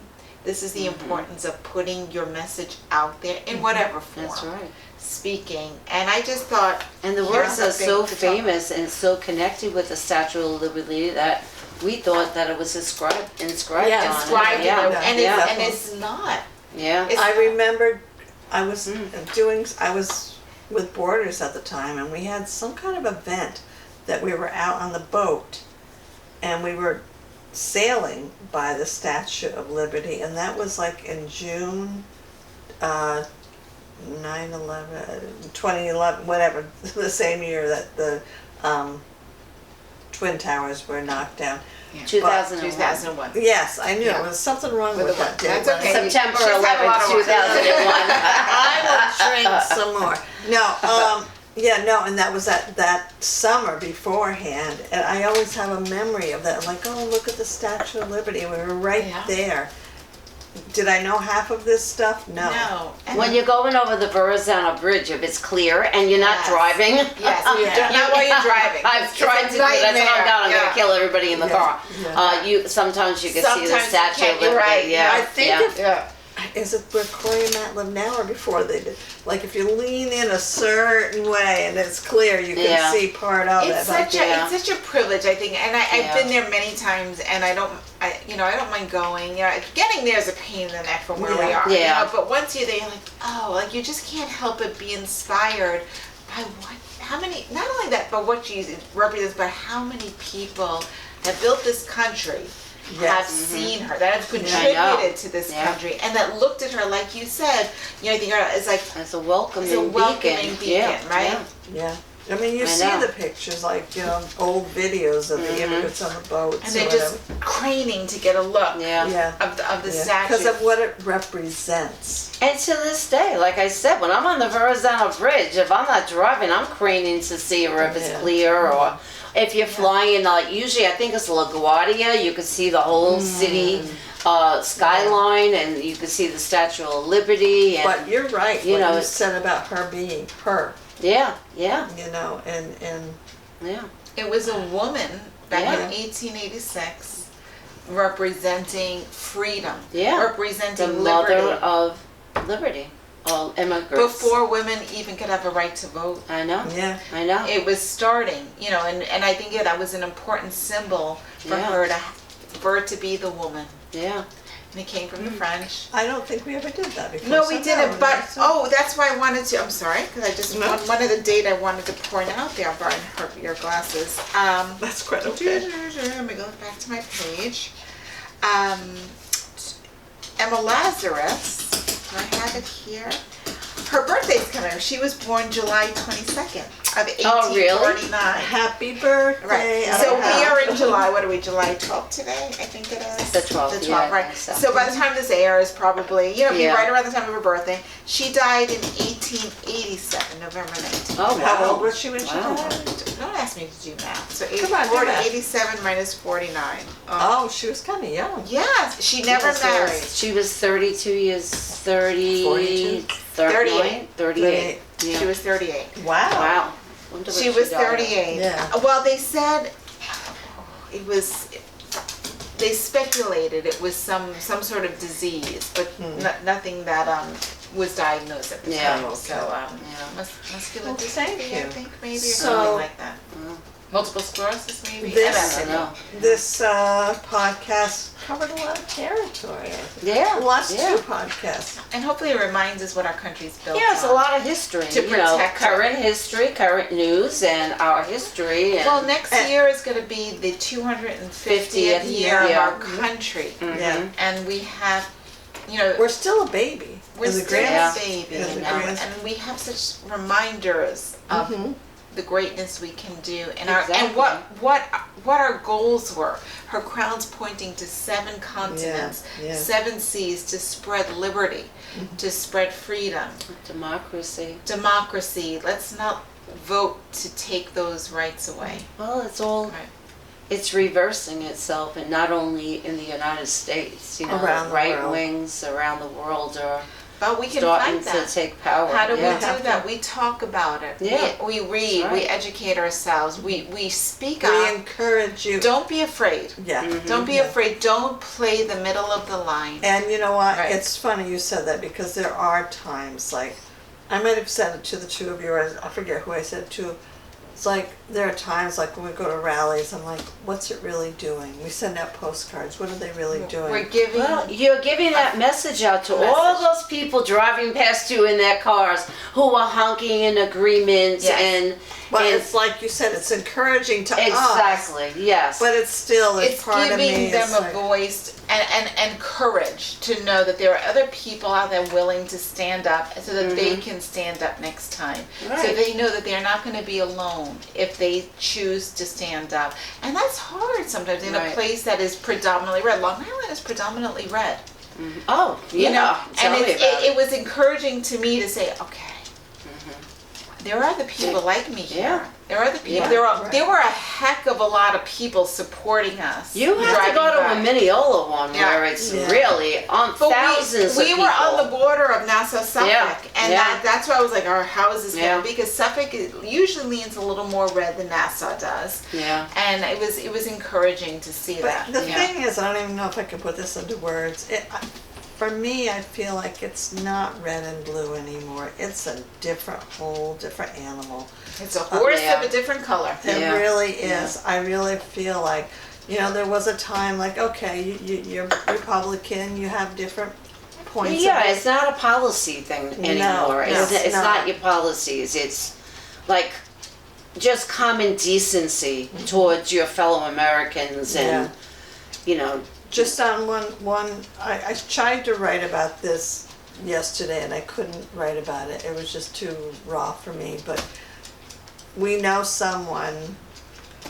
This is the importance of putting your message out there in whatever form. That's right. Speaking, and I just thought, And the here's words are something so to talk- famous and so connected with the Statue of Liberty that we thought that it was inscribed on Inscribed, it. Yeah, and yeah. it's not. Yeah. It's I not. remembered I was I was with Borders at the time, and we had some kind of event that we were out on the boat, and we were sailing by the Statue of Liberty, and that was like in June, 2011, whatever, the same year that the Twin Towers were knocked down. 2001. 2001. Yes, I knew Yeah. there was something wrong with that date. That's okay. September She's had a lot 11th, of work. 2001. I will drink some more. No, yeah, no, and that was that summer beforehand, and I always have a memory of that. I'm like, oh, look at the Statue of Liberty. We were right Yeah. there. Did I know half of this stuff? No. No. And When you're going over the Verrazano Bridge, if it's clear and you're not Yes. driving. Yes, not while you're driving. I've tried It's to do a that. That's what I'm nightmare. down. I'm Yeah. gonna kill everybody in the Yeah. car. Yeah. Sometimes you can see the Sometimes you Statue can't, of you're Liberty. right. Yeah. I think yeah. if Yeah. is it where Corey and Matt live now or before they did? Like if you lean in a certain way and it's clear, you can Yeah. see part of It's it. Like, Yeah. such a privilege, I think, and I've Yeah. been there many times, and I don't mind going. Getting there is a pain in the neck from where we Yeah. are. Yeah. But once you're there, you're like, oh, like you just can't help but be inspired by how many, not only that, but what she represents, but how many people have built this country. Yes. Have seen her, that have I know. contributed to this Yeah. country, and that looked at her, like you said, I think it's like It's a welcoming it's a welcoming beacon. beacon, Yeah. right? Yeah. I mean, you I see know. the pictures, like, old videos of the immigrants on the boats. And they're just craning to get a look Yeah. Yeah. of the statue. Because of what it represents. And to this day, like I said, when I'm on the Verrazano Bridge, if I'm not driving, I'm craning to see or if it's Yeah. clear or if you're flying, usually I think it's LaGuardia, you can see the whole city skyline and you can see the Statue of Liberty. And, But you're right, you what know, you it's- said about her being her, yeah, and yeah. It was a woman back Yeah. in 1886 representing freedom, Yeah. representing The liberty. mother of liberty, all immigrants. Before women even could have a right to vote. I know, yeah. I know. It was starting, and I think that was an important symbol for Yeah. for it to be the woman. Yeah. And it came from the French. I don't think we ever did that before. No, we so didn't, but, so- that's why I wanted to, I'm sorry, because I just, No. one of the date I wanted to point out there, Brian, your glasses. That's quite okay. Let me go back to my page. Emma Lazarus, do I have it here? Her birthday's coming up. She was born July 22nd of 1849. Happy birthday. Right. So we Anna. are in July. What are we? July 12th today? I think it is. The 12th, The 12th, yeah, I right. think so. So by the time this airs, probably be Yeah. right around the time of her birthday. She died in 1887, November 19th. Oh, wow. How old was she when she Wow. died? Don't ask me to do math. So Come on, do math. 87 minus 49. Oh, she was kind of young. Yes, she never Yes, married. She was 32 years, 42? 38. 38. Yeah. She was 38. Wow. Wow. Wonder what She was died of. 38. Yeah. Well, they said it was. They speculated it was some sort of disease, but nothing that was diagnosed at the Yeah. time. Okay. So muscular Well, dystrophy, thank you. I think maybe or So- something like that. Mm. Multiple sclerosis, maybe. This- I know. This podcast covered a lot of territory. Yeah. Lots yeah. to do podcasts. And hopefully it reminds us what our country's built Yeah, it's a on. lot of history. To protect her. current history, current news, and our history. And Well, next And- year is going to be the 250th year of yeah. our country, Mhm. Yeah. and we have, We're still a baby. we're in the still grand- a baby, in the grand- and we have such reminders of Mhm. the greatness we can do, and our Exactly. and what our goals were. Her crown's pointing to 7 continents, Yeah, yeah. 7 seas to spread liberty, to spread freedom, Democracy. democracy. Let's not vote to take those rights away. Well, it's all. Right. It's reversing itself, and not only in the United States. Around the right world. wings around the world are But we can starting fight that. to take power. How do we Yeah. do that? We talk about it. Yeah. We read. That's We right. educate ourselves. We speak We up. encourage you. Don't be afraid. Yeah. Don't be afraid. Don't play the middle of the line. And you know what? Right. It's funny you said that because there are times like I might have said it to the two of you, or I forget who I said it to. It's like there are times like when we go to rallies, I'm like, what's it really doing? We send out postcards. What are they really doing? We're giving. Well, you're giving that message out to all those people driving past you in their cars who are honking in agreement Yes. and But and it's like you said, it's encouraging to us. exactly, yes. But it's still, there's It's part of giving me them is a like, voice and courage to know that there are other people out there willing to stand up so that they can stand up next time. So Right. they know that they're not going to be alone if they choose to stand up. And that's hard sometimes in a Right. place that is predominantly red. Long Island is predominantly red. Oh, You yeah. know? Tell And me about it was encouraging to me to say, okay, there are other people like me here. Yeah. There are other people. Yeah. There were a heck of a lot of people supporting us. You have to go to driving a by. Mineola one Yeah. where it's Yeah. really on But thousands we of were people. on the border of Nassau, Suffolk, Yeah, and yeah. that's why I was like, "Oh, how is this Yeah. going to be?" Because Suffolk usually leans a little more red than Nassau does, Yeah. and it was encouraging to see that. but the Yeah. thing is, I don't even know if I can put this into words. For me, I feel like it's not red and blue anymore. It's a whole different animal. It's a horse Yeah. of a different color. It Yeah. really is. I really feel like, there was a time like, okay, you're Republican, you have different points Yeah, of it's not a policy thing anymore. It's not. not your policies. It's like just common decency towards your fellow Americans and, Just on I tried to write about this yesterday and I couldn't write about it. It was just too raw for me. But we know someone,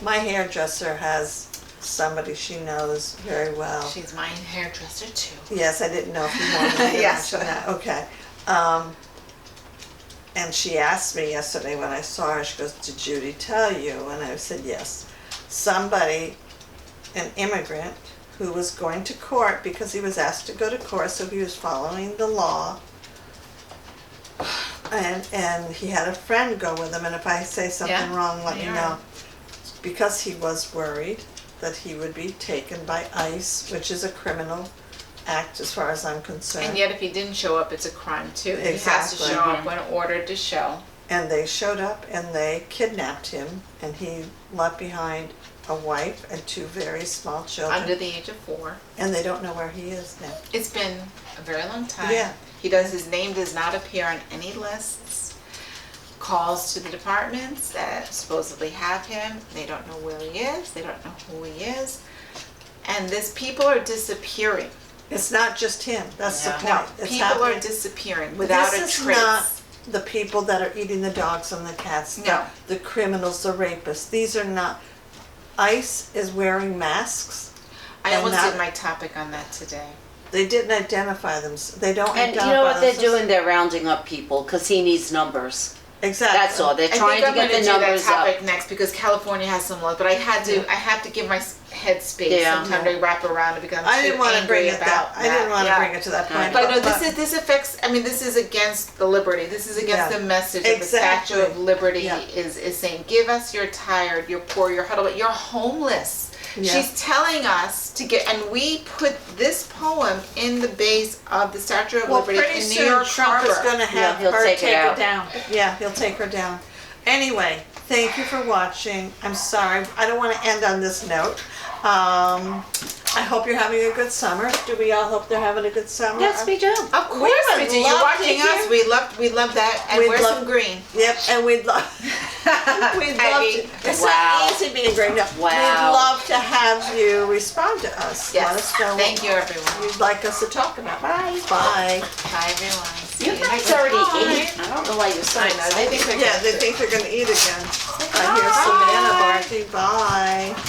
my hairdresser has somebody she knows very well. She's my hairdresser too. Yes, I didn't know if you wanted me to Yes. mention that. Okay. And she asked me yesterday when I saw her, she goes, "Did Judy tell you?" And I said, yes. Somebody, an immigrant, who was going to court because he was asked to go to court, so he was following the law. And he had a friend go with him, and if I say something Yeah. wrong, let me You're know. right. Because he was worried that he would be taken by ICE, which is a criminal act as far as I'm concerned. And yet, if he didn't show up, it's a crime too. He has to Exactly. show up when ordered to show. And they showed up and they kidnapped him, and he left behind a wife and two very small children. Under the age of 4. And they don't know where he is now. It's been a very long time. Yeah. His name does not appear on any lists. Calls to the departments that supposedly have him. They don't know where he is. They don't know who he is. And people are disappearing. It's not just him. That's the Yeah. point. No, It's people are happening. disappearing without a This is trace. not the people that are eating the dogs and the cats. No. The criminals, the rapists. These are not. ICE is wearing masks. I and almost not- did my topic on that today. They didn't identify them. They don't And identify you know what they're themselves. doing? They're rounding up people because he needs numbers. Exactly. That's all. They're I trying think to I'm get going the to do that numbers up. topic next because California has some laws, but I have to give my head space Yeah. sometime to wrap around it because I'm I too didn't want to angry bring it about that. I didn't want to Yeah. bring it to that point. But no, this affects. I mean, this is against the liberty. This is against Yeah. the message that the Exactly. Statue of Liberty Yeah. is saying. Give us. You're tired. You're poor. You're huddled. You're homeless. Yeah. She's telling us to get, and we put this poem in the base of the Statue of Well, Liberty pretty in New soon York Trump Harbor. is going to have he'll her take take it her out. down. Yeah, he'll take her down. Anyway, thank you for watching. I'm sorry, I don't want to end on this note. I hope you're having a good summer. Do we all hope they're having a good summer? Yes, we do. Of course would we do. You're love to watching hear- us. We love that, and We'd wear love- some green. Yep, and we'd love we'd love Peggy. to. It's Wow. not easy being great. No, Wow. We'd love to have you respond to us. Let Yes. us know Thank you, everyone. what you'd like us to talk about. Bye. Bye. Bye, everyone. See You you guys next already time. ate. I don't know why you're so I know. They excited. think they're Yeah, gonna they do it. think they're going to eat again. I hear Savannah barking. Bye.